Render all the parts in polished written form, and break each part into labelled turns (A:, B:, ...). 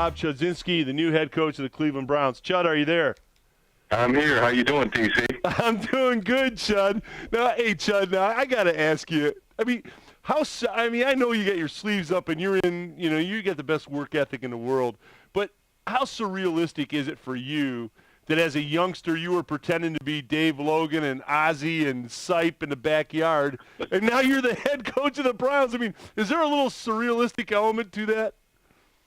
A: Rob Chudzinski, the new head coach of the Cleveland Browns. Chud, are you there?
B: I'm here. How you doing, TC?
A: I'm doing good, Chud. Now, hey, Chud, now I got to ask you. I mean, I know you got your sleeves up and you're in. You got the best work ethic in the world. But how surrealistic is it for you that as a youngster you were pretending to be Dave Logan and Ozzie and Sipe in the backyard, and now you're the head coach of the Browns? I mean, is there a little surrealistic element to that?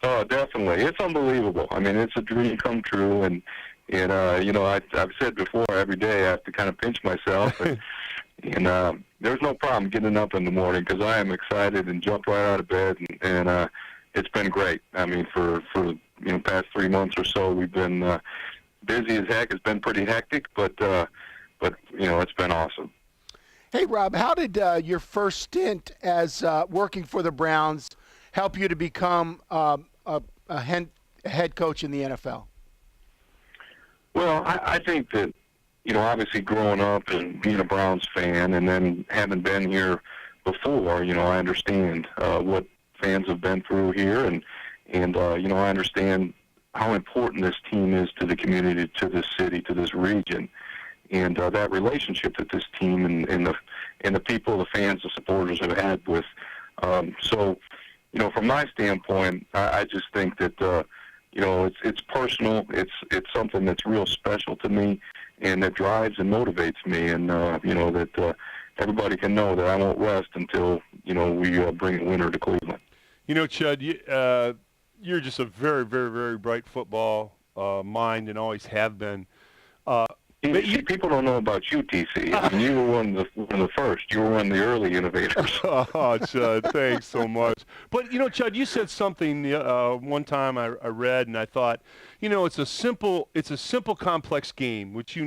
B: Oh, definitely. It's unbelievable. I mean, it's a dream come true, and I've said before, every day I have to kind of pinch myself, and there's no problem getting up in the morning because I am excited and jump right out of bed, and it's been great. I mean, for past 3 months or so, we've been busy as heck. It's been pretty hectic, but it's been awesome.
C: Hey, Rob, how did your first stint as working for the Browns help you to become a head coach in the NFL?
B: Well, I think that, obviously growing up and being a Browns fan and then having been here before, I understand what fans have been through here, and I understand how important this team is to the community, to this city, to this region, and that relationship that this team and the people, the fans, the supporters have had with. So, from my standpoint, I just think that it's personal. It's something that's real special to me, and that drives and motivates me, and that everybody can know that I won't rest until we bring a winner to Cleveland.
A: Chud, you're just a very, very, very bright football mind and always have been.
B: People don't know about you, TC. I mean, you were one of the first. You were one of the early innovators.
A: Oh, Chud, thanks so much. But, Chud, you said something one time I read, and I thought, it's a simple, complex game, which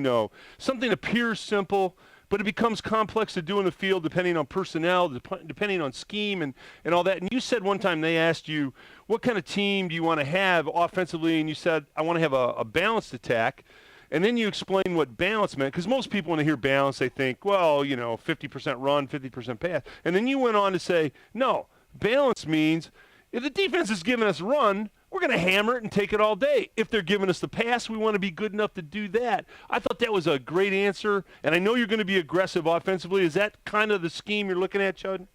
A: something appears simple, but it becomes complex to do in the field depending on personnel, depending on scheme and all that. And you said one time they asked you, what kind of team do you want to have offensively? And you said, I want to have a balanced attack. And then you explain what balance meant, because most people, when they hear balance, they think, 50% run, 50% pass. And then you went on to say, no, balance means if the defense is giving us run, we're going to hammer it and take it all day. If they're giving us the pass, we want to be good enough to do that. I thought that was a great answer, and I know you're going to be aggressive offensively. Is that kind of the scheme you're looking at, Chud?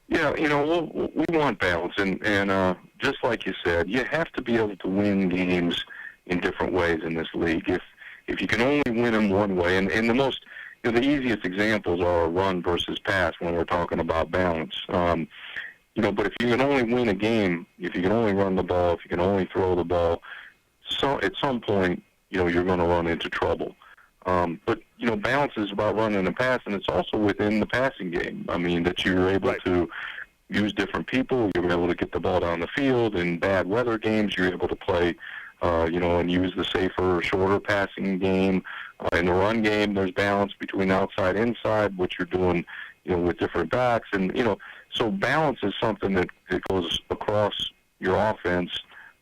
B: Yeah, we want balance, and just like you said, you have to be able to win games in different ways in this league. If you can only win them one way, and the most, the easiest examples are run versus pass when we're talking about balance. But if you can only win a game, if you can only run the ball, if you can only throw the ball, so at some point, you're going to run into trouble. But balance is about running and pass, and it's also within the passing game. I mean, that you're able to use different people, you're able to get the ball down the field. In bad weather games, you're able to play and use the safer, shorter passing game. In the run game, there's balance between outside, inside, what you're doing, with different backs. And, so balance is something that goes across your offense,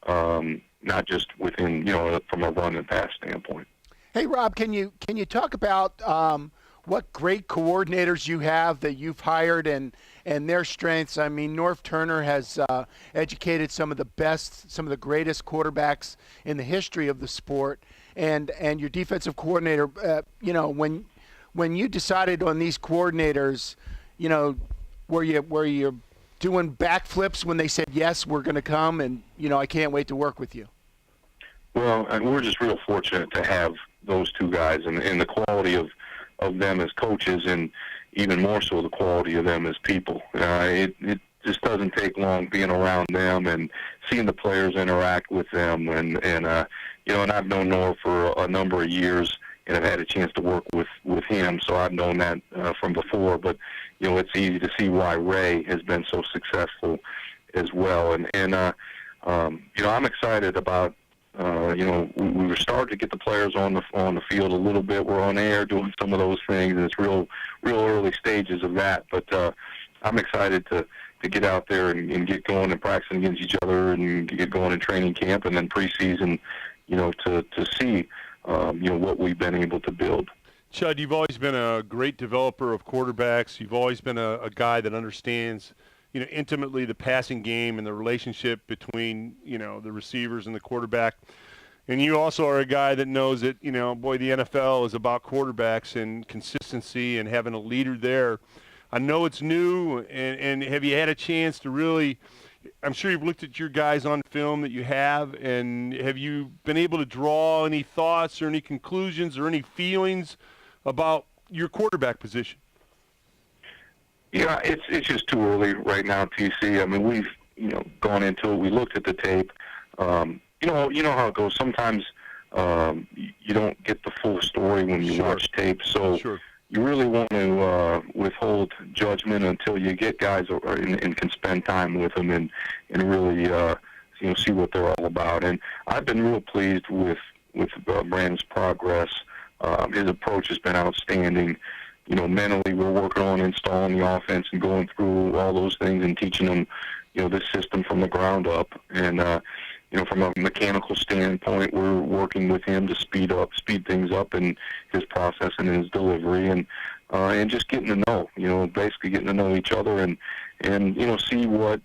B: not just within, from a run and pass standpoint.
C: Hey, Rob, can you talk about what great coordinators you have that you've hired and their strengths? I mean, Norv Turner has educated some of the greatest quarterbacks in the history of the sport, and your defensive coordinator. When you decided on these coordinators, were you doing backflips when they said yes, we're going to come, and I can't wait to work with you?
B: Well, we're just real fortunate to have those two guys, and the quality of them as coaches, and even more so the quality of them as people. It just doesn't take long being around them and seeing the players interact with them, and I've known Norv for a number of years, and I've had a chance to work with him, so I've known that from before. But it's easy to see why Ray has been so successful as well, and I'm excited about. We were starting to get the players on the field a little bit. We're on air doing some of those things, and it's real early stages of that. But I'm excited to get out there and get going and practicing against each other and get going in training camp and then preseason, to see, what we've been able to build.
A: Chud, you've always been a great developer of quarterbacks. You've always been a guy that understands, intimately the passing game and the relationship between, the receivers and the quarterback. And you also are a guy that knows that, boy, the NFL is about quarterbacks and consistency and having a leader there. I know it's new, and have you had a chance to really – I'm sure you've looked at your guys on film that you have, and have you been able to draw any thoughts or any conclusions or any feelings about your quarterback position?
B: Yeah, it's just too early right now, TC. I mean, we've gone into it. We looked at the tape. You know how it goes. Sometimes you don't get the full story when you watch tape. So you really want to withhold judgment until you get guys and can spend time with them and really see what they're all about. And I've been real pleased with Brandon's progress. His approach has been outstanding. Mentally we're working on installing the offense and going through all those things and teaching them, this system from the ground up. And from a mechanical standpoint, we're working with him to speed things up in his process and his delivery, and just getting to know, basically getting to know each other and see what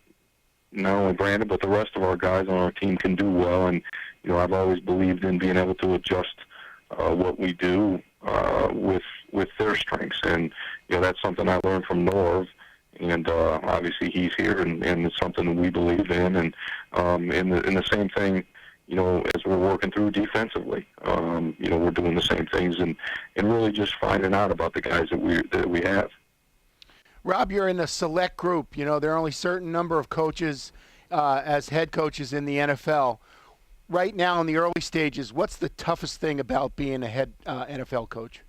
B: not only Brandon but the rest of our guys on our team can do well. And I've always believed in being able to adjust what we do with their strengths, and that's something I learned from Norv. And obviously he's here, and it's something that we believe in. And the same thing, as we're working through defensively, we're doing the same things and really just finding out about the guys that we have.
C: Rob, you're in a select group. There are only a certain number of coaches as head coaches in the NFL. Right now in the early stages, what's the toughest thing about being a head NFL coach?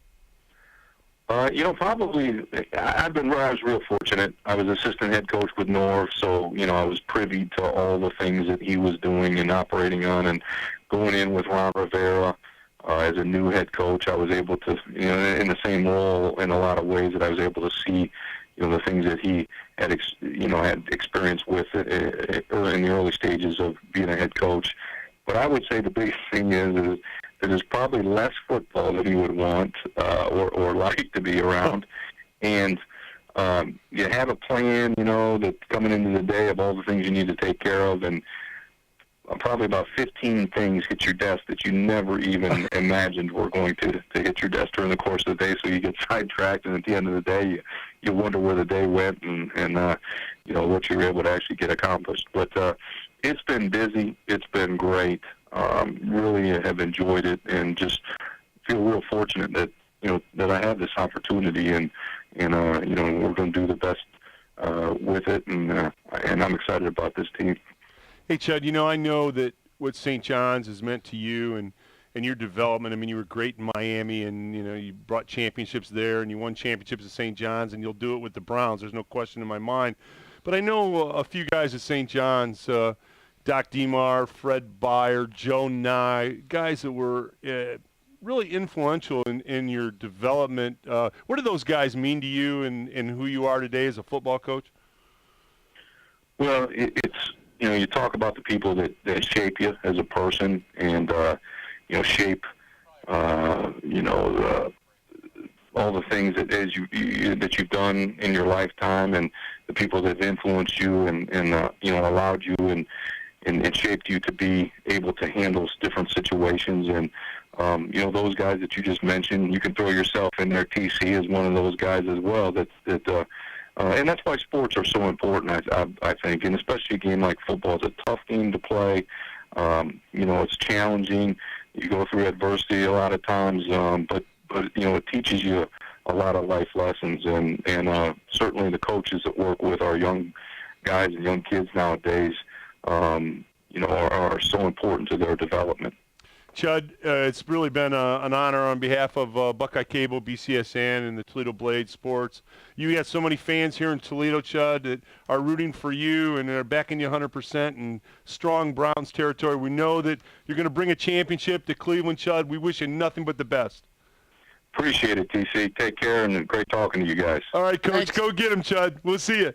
B: Probably I was real fortunate. I was assistant head coach with Norv, so, I was privy to all the things that he was doing and operating on, and going in with Ron Rivera as a new head coach, I was able to, in the same role in a lot of ways, that I was able to see, the things that he had, had experience with in the early stages of being a head coach. But I would say the biggest thing is that there's probably less football that he would want or like to be around. And you have a plan, that's coming into the day of all the things you need to take care of, and probably about 15 things hit your desk that you never even imagined were going to hit your desk during the course of the day. So you get sidetracked, and at the end of the day, you wonder where the day went and what you were able to actually get accomplished. But it's been busy. It's been great. Really have enjoyed it, and just feel real fortunate that that I have this opportunity, and we're going to do the best with it, and I'm excited about this team.
A: Hey, Chud, I know that what St. John's has meant to you and your development. I mean, you were great in Miami, and you brought championships there, and you won championships at St. John's, and you'll do it with the Browns. There's no question in my mind. But I know a few guys at St. John's. Doc DeMar, Fred Beyer, Joe Nye, guys that were really influential in your development. What do those guys mean to you and who you are today as a football coach?
B: Well, it's you talk about the people that shape you as a person, and shape all the things that you've done in your lifetime, and the people that have influenced you and allowed you and shaped you to be able to handle different situations. And those guys that you just mentioned, you can throw yourself in there. TC is one of those guys as well. And that's why sports are so important, I think, and especially a game like football. It's a tough game to play. It's challenging. You go through adversity a lot of times, but it teaches you a lot of life lessons, and certainly the coaches that work with our young guys and young kids nowadays, are so important to their development.
A: Chud, it's really been an honor on behalf of Buckeye Cable, BCSN, and the Toledo Blade Sports. You got so many fans here in Toledo, Chud, that are rooting for you and are backing you 100% in strong Browns territory. We know that you're going to bring a championship to Cleveland, Chud. We wish you nothing but the best.
B: Appreciate it, TC. Take care, and great talking to you guys.
A: All right, Coach.
C: Thanks.
A: Go get him, Chud. We'll see you.